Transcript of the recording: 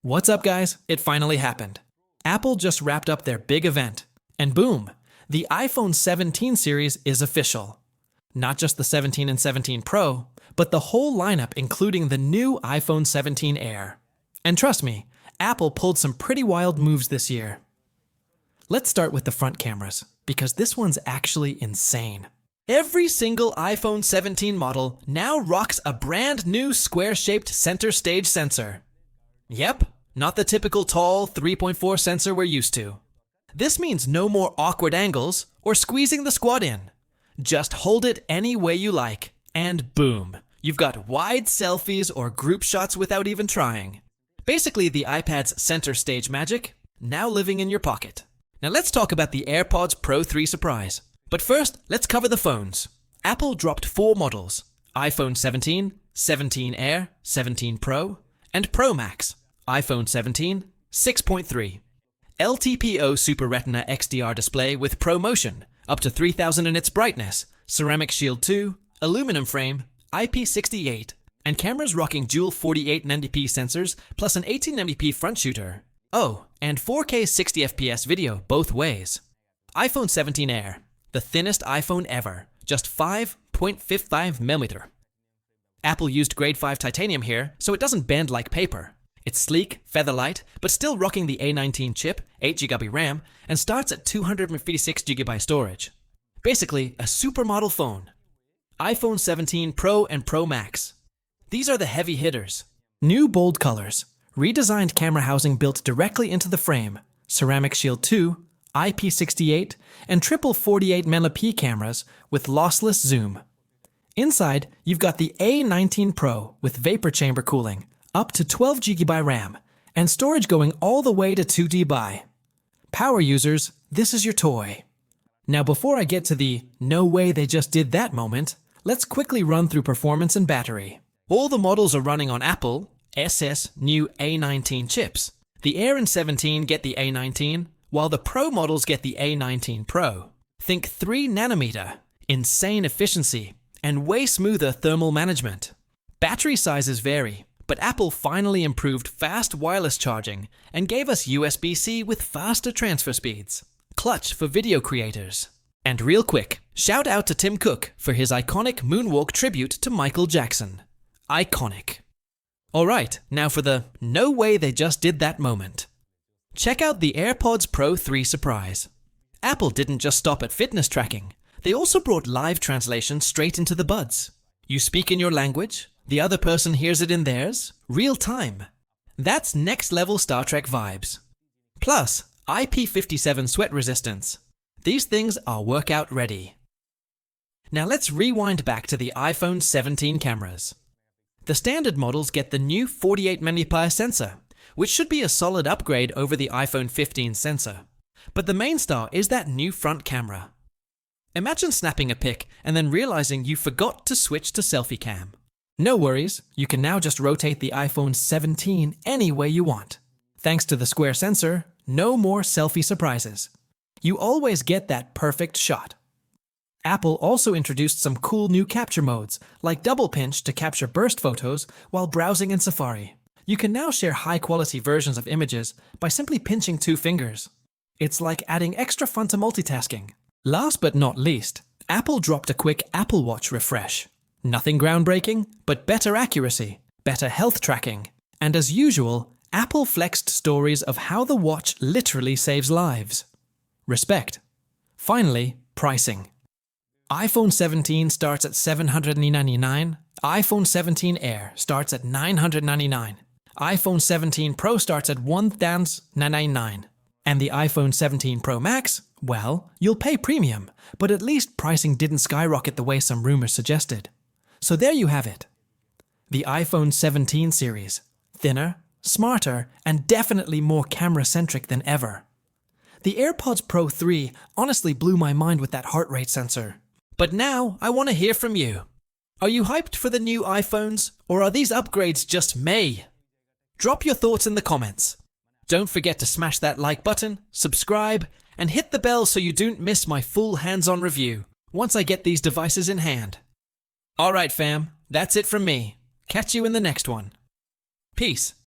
What's up, guys? It finally happened. Apple just wrapped up their big event, and boom, the iPhone 17 series is official. Not just the 17 and 17 Pro, but the whole lineup including the new iPhone 17 Air. And trust me, Apple pulled some pretty wild moves this year. Let's start with the front cameras, because this one's actually insane. Every single iPhone 17 model now rocks a brand new square-shaped center stage sensor. Yep, not the typical tall 3.4 sensor we're used to. This means no more awkward angles or squeezing the squad in. Just hold it any way you like, and boom, you've got wide selfies or group shots without even trying. Basically the iPad's center stage magic, now living in your pocket. Now let's talk about the AirPods Pro 3 surprise. But first, let's cover the phones. Apple dropped 4 models: iPhone 17, 17 Air, 17 Pro, and Pro Max, iPhone 17, 6.3. LTPO Super Retina XDR display with ProMotion, up to 3000 in its brightness, Ceramic Shield 2, aluminum frame, IP68, and cameras rocking dual 4890p sensors plus an 1890p front shooter. Oh, and 4K 60fps video both ways. iPhone 17 Air, the thinnest iPhone ever, just 5.55mm. Apple used grade 5 titanium here, so it doesn't bend like paper. It's sleek, feather-light, but still rocking the A19 chip, 8GB RAM, and starts at 256GB storage. Basically, a supermodel phone. iPhone 17 Pro and Pro Max. These are the heavy hitters. New bold colors, redesigned camera housing built directly into the frame, Ceramic Shield 2, IP68, and triple 48mm cameras with lossless zoom. Inside, you've got the A19 Pro with vapor chamber cooling, up to 12GB RAM, and storage going all the way to 2TB. Power users, this is your toy. Now before I get to the no way they just did that moment, let's quickly run through performance and battery. All the models are running on Apple SS new A19 chips. The Air and 17 get the A19, while the Pro models get the A19 Pro. Think 3nm, insane efficiency, and way smoother thermal management. Battery sizes vary, but Apple finally improved fast wireless charging and gave us USB-C with faster transfer speeds. Clutch for video creators. And real quick, shout out to Tim Cook for his iconic moonwalk tribute to Michael Jackson. Iconic. Alright, now for the no way they just did that moment. Check out the AirPods Pro 3 surprise. Apple didn't just stop at fitness tracking. They also brought live translation straight into the buds. You speak in your language, the other person hears it in theirs, real time. That's next level Star Trek vibes. Plus, IP57 sweat resistance. These things are workout ready. Now let's rewind back to the iPhone 17 cameras. The standard models get the new 48mm sensor, which should be a solid upgrade over the iPhone 15 sensor. But the main star is that new front camera. Imagine snapping a pic and then realizing you forgot to switch to selfie cam. No worries, you can now just rotate the iPhone 17 any way you want. Thanks to the square sensor, no more selfie surprises. You always get that perfect shot. Apple also introduced some cool new capture modes, like double pinch to capture burst photos while browsing in Safari. You can now share high-quality versions of images by simply pinching 2 fingers. It's like adding extra fun to multitasking. Last but not least, Apple dropped a quick Apple Watch refresh. Nothing groundbreaking, but better accuracy, better health tracking, and as usual, Apple flexed stories of how the watch literally saves lives. Respect. Finally, pricing. iPhone 17 starts at $799, iPhone 17 Air starts at $999, iPhone 17 Pro starts at $1,999, and the iPhone 17 Pro Max, well, you'll pay premium, but at least pricing didn't skyrocket the way some rumors suggested. So there you have it. The iPhone 17 series, thinner, smarter, and definitely more camera-centric than ever. The AirPods Pro 3 honestly blew my mind with that heart rate sensor. But now, I want to hear from you. Are you hyped for the new iPhones, or are these upgrades just meh? Drop your thoughts in the comments. Don't forget to smash that like button, subscribe, and hit the bell so you don't miss my full hands-on review once I get these devices in hand. Alright fam, that's it from me. Catch you in the next one. Peace.